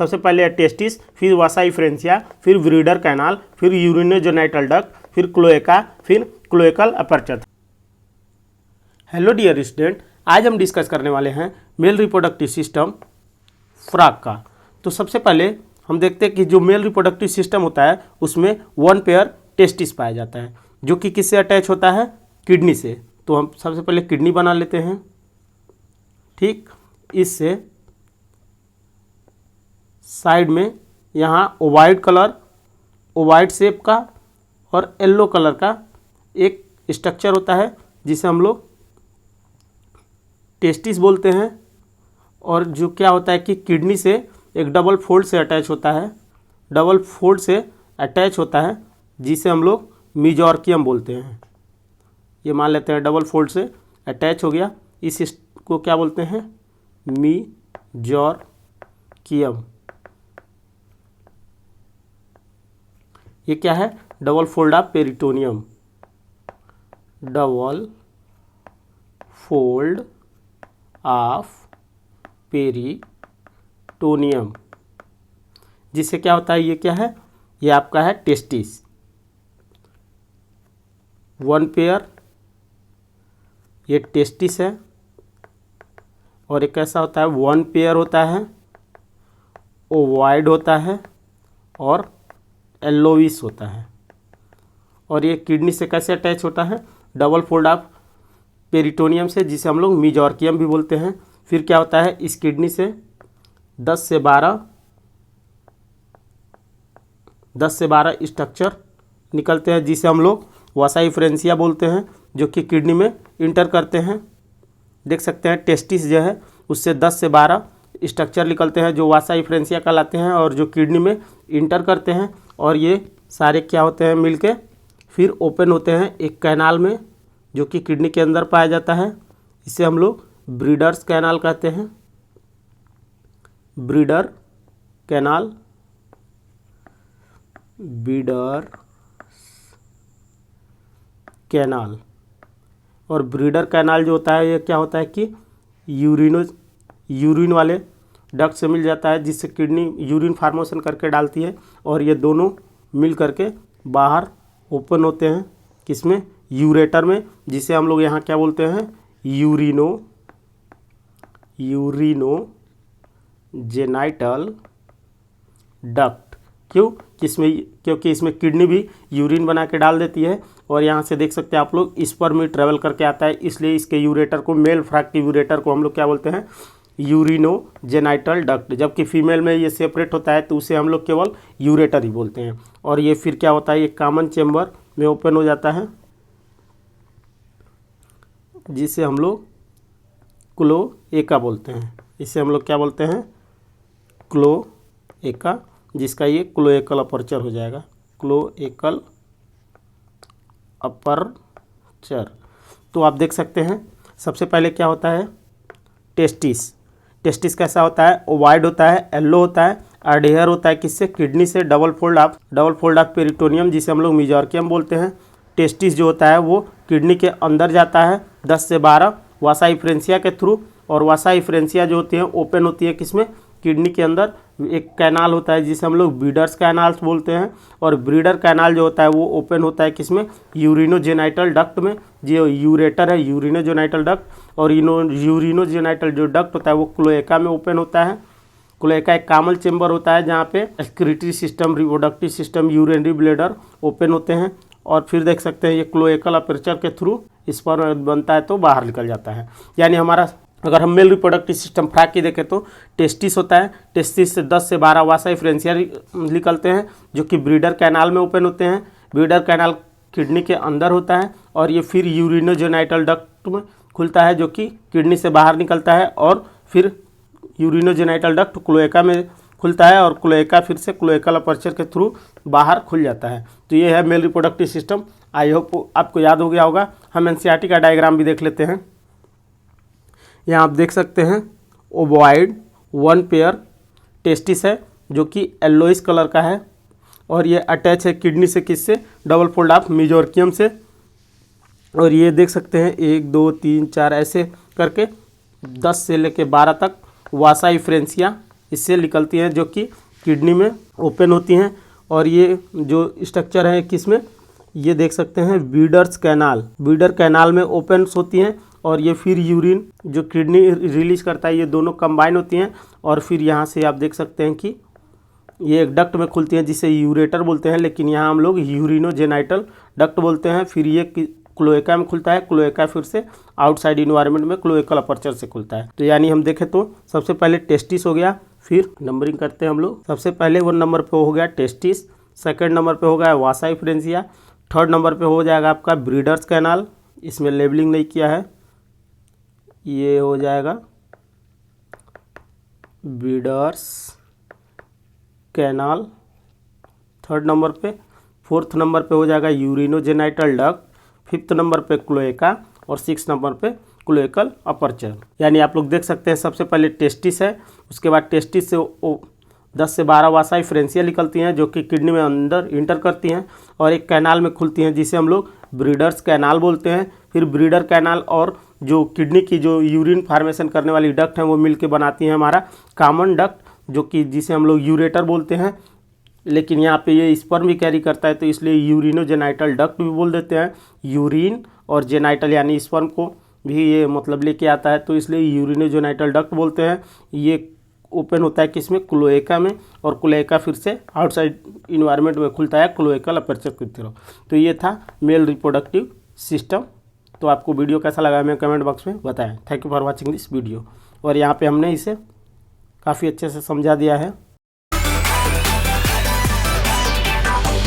सबसे पहले है टेस्टिस, फिर वासा इफ्रेंसिया, फिर ब्रीडर कैनाल, फिर यूरिनोजेनाइटल डक्ट, फिर क्लोएका, फिर cloacal aperture. Hello dear student, आज हम डिस्कस करने वाले हैं मेल रिप्रोडक्टिव सिस्टम फ्रॉग का। तो सबसे पहले हम देखते हैं कि जो मेल रिप्रोडक्टिव सिस्टम होता है उसमें वन पेयर टेस्टिस पाया जाता है, जो कि किससे अटैच होता है? किडनी से। तो हम सबसे पहले किडनी बना लेते हैं। ठीक, इससे साइड में यहाँ ओवाइड कलर, ओवाइड शेप का और येलो कलर का एक स्ट्रक्चर होता है जिसे हम लोग टेस्टिस बोलते हैं। और जो क्या होता है कि किडनी से एक डबल फोल्ड से अटैच होता है, डबल फोल्ड से अटैच होता है जिसे हम लोग मेजोर्कियम बोलते हैं। ये मान लेते हैं डबल फोल्ड से अटैच हो गया, इसको क्या बोलते हैं? मेजोर्कियम। ये क्या है? Double fold of peritoneum, double fold of peritoneum, जिससे क्या होता है? ये क्या है? ये आपका है टेस्टिस। वन पेयर, ये टेस्टिस है। और एक कैसा होता है? वन पेयर होता है, ओवाइड होता है और येलोविश होता है। और ये किडनी से कैसे अटैच होता है? डबल फोल्ड ऑफ पेरिटोनियम से, जिसे हम लोग मेजोर्कियम भी बोलते हैं। फिर क्या होता है? इस किडनी से 10 से 12 स्ट्रक्चर निकलते हैं जिसे हम लोग वासा इफ्रेंसिया बोलते हैं, जो कि किडनी में इंटर करते हैं। देख सकते हैं टेस्टिस जो है उससे 10 से 12 स्ट्रक्चर निकलते हैं जो वासा इफ्रेंसिया कहलाते हैं और जो किडनी में इंटर करते हैं। और ये सारे क्या होते हैं? मिलके फिर ओपन होते हैं एक कैनाल में, जो कि किडनी के अंदर पाया जाता है। इसे हम लोग ब्रीडर्स कैनाल कहते हैं, ब्रीडर कैनाल, ब्रीडर कैनाल। और ब्रीडर कैनाल जो होता है ये क्या होता है कि यूरिन वाले डक्ट से मिल जाता है, जिससे किडनी यूरिन फार्मेशन करके डालती है और ये दोनों मिल करके बाहर ओपन होते हैं। किसमें? यूरेटर में, जिसे हम लोग यहाँ क्या बोलते हैं? Urinogenital duct. क्योंकि इसमें किडनी भी यूरिन बना के डाल देती है और यहाँ से देख सकते हैं आप लोग स्पर्म में ट्रेवल करके आता है, इसलिए इसके यूरेटर को, मेल फ्रॉग के यूरेटर को हम लोग क्या बोलते हैं? Urinogenital duct. जबकि फीमेल में ये सेपरेट होता है तो उसे हम लोग केवल यूरेटर ही बोलते हैं। और ये फिर क्या होता है? ये कॉमन चेम्बर में ओपन हो जाता है, जिसे हम लोग क्लोएका बोलते हैं। इसे हम लोग क्या बोलते हैं? क्लोएका, जिसका ये क्लोएकल अपर्चर हो जाएगा, क्लोएकल अपर्चर। तो आप देख सकते हैं सबसे पहले क्या होता है? टेस्टिस। टेस्टिस कैसा होता है? ओवाइड होता है, येलो होता है, अडेयर होता है किससे? किडनी से। डबल फोल्ड ऑफ पेरिटोनियम, जिसे हम लोग मेजोर्कियम बोलते हैं। टेस्टिस जो होता है वो किडनी के अंदर जाता है 10 से 12 वासा इफ्रेंसिया के थ्रू। और वासा इफ्रेंसिया जो होती है ओपन होती है किसमें? किडनी के अंदर एक कैनाल होता है जिसे हम लोग ब्रीडर्स कैनाल्स बोलते हैं। और ब्रीडर कैनाल जो होता है वो ओपन होता है किसमें? यूरिनोजेनाइटल डक्ट में। जो यूरेटर है यूरिनोजेनाइटल डक्ट, और यूरिनोजेनाइटल जो डक्ट होता है वो क्लोएका में ओपन होता है। क्लोएका एक कॉमन चेम्बर होता है जहाँ पे excretory system, reproductive system, urinary bladder open होते हैं। और फिर देख सकते हैं ये क्लोएकल अपर्चर के थ्रू स्पर्म बनता है तो बाहर निकल जाता है। यानी हमारा, अगर हम मेल रिप्रोडक्टिव सिस्टम फ्रॉग की देखें तो टेस्टिस होता है, टेस्टिस से 10 से 12 वासा इफ्रेंसिया निकलते हैं जो कि ब्रीडर कैनाल में ओपन होते हैं। ब्रीडर कैनाल किडनी के अंदर होता है और ये फिर यूरिनोजेनाइटल डक्ट में खुलता है जो कि किडनी से बाहर निकलता है। और फिर यूरिनोजेनाइटल डक्ट क्लोएका में खुलता है और क्लोएका फिर से क्लोएकल अपर्चर के थ्रू बाहर खुल जाता है। तो ये है male reproductive system. I hope आपको याद हो गया होगा। हम एनसीईआरटी का डायग्राम भी देख लेते हैं। यहाँ आप देख सकते हैं ओवॉइड वन पेयर टेस्टिस है जो कि येलोइश कलर का है और ये अटैच है किडनी से, किससे? डबल फोल्ड ऑफ मेजोर्कियम से। और ये देख सकते हैं 1 2 3 4 ऐसे करके 10 से लेके 12 तक वासा इफ्रेंसिया इससे निकलती हैं, जो कि किडनी में ओपन होती हैं। और ये जो स्ट्रक्चर है किस में, ये देख सकते हैं बीडर्स कैनाल, बीडर कैनाल में ओपन होती हैं। और ये फिर यूरिन जो किडनी रिलीज करता है, ये दोनों कंबाइन होती हैं। और फिर यहाँ से आप देख सकते हैं कि ये एक डक्ट में खुलती हैं जिसे यूरेटर बोलते हैं, लेकिन यहाँ हम लोग यूरिनोजेनाइटल डक्ट बोलते हैं। फिर ये क्लोएका में खुलता है, क्लोएका फिर से आउटसाइड इन्वायरमेंट में क्लोएकल अपर्चर से खुलता है। तो यानी हम देखें तो सबसे पहले टेस्टिस हो गया, फिर नंबरिंग करते हैं हम लोग। सबसे पहले 1 नंबर पे हो गया टेस्टिस, सेकंड नंबर पे हो गया वासा इफ्रेंसिया, थर्ड नंबर पे हो जाएगा आपका ब्रीडर्स कैनाल, इसमें लेबलिंग नहीं किया है, ये हो जाएगा ब्रीडर्स कैनाल थर्ड नंबर पे। फोर्थ नंबर पे हो जाएगा यूरिनोजेनाइटल डक्ट, फिफ्थ नंबर पे क्लोएका और 6 नंबर पे क्लोएकल अपर्चर। यानी आप लोग देख सकते हैं सबसे पहले टेस्टिस है, उसके बाद टेस्टिस से 10 से 12 वासा इफ्रेंसिया निकलती हैं जो कि किडनी में अंदर इंटर करती हैं और एक कैनाल में खुलती हैं जिसे हम लोग ब्रीडर्स कैनाल बोलते हैं। फिर ब्रीडर कैनाल और जो किडनी की जो यूरिन फार्मेशन करने वाली डक्ट हैं वो मिलके बनाती हैं हमारा कॉमन डक्ट, जो कि जिसे हम लोग यूरेटर बोलते हैं। लेकिन यहाँ पे ये स्पर्म भी कैरी करता है तो इसलिए यूरिनोजेनाइटल डक्ट भी बोल देते हैं। यूरिन और जेनाइटल यानी स्पर्म को भी ये मतलब लेके आता है, तो इसलिए यूरिनोजेनाइटल डक्ट बोलते हैं। ये ओपन होता है किसमें, क्लोएका में, और क्लोएका फिर से आउटसाइड इन्वायरमेंट में खुलता है क्लोएकल अपर्चर की तरफ। तो ये था मेल रिप्रोडक्टिव सिस्टम। तो आपको वीडियो कैसा लगा हमें कमेंट बॉक्स में बताएं। Thank you for watching this video. और यहाँ पे हमने इसे काफ़ी अच्छे से समझा दिया है।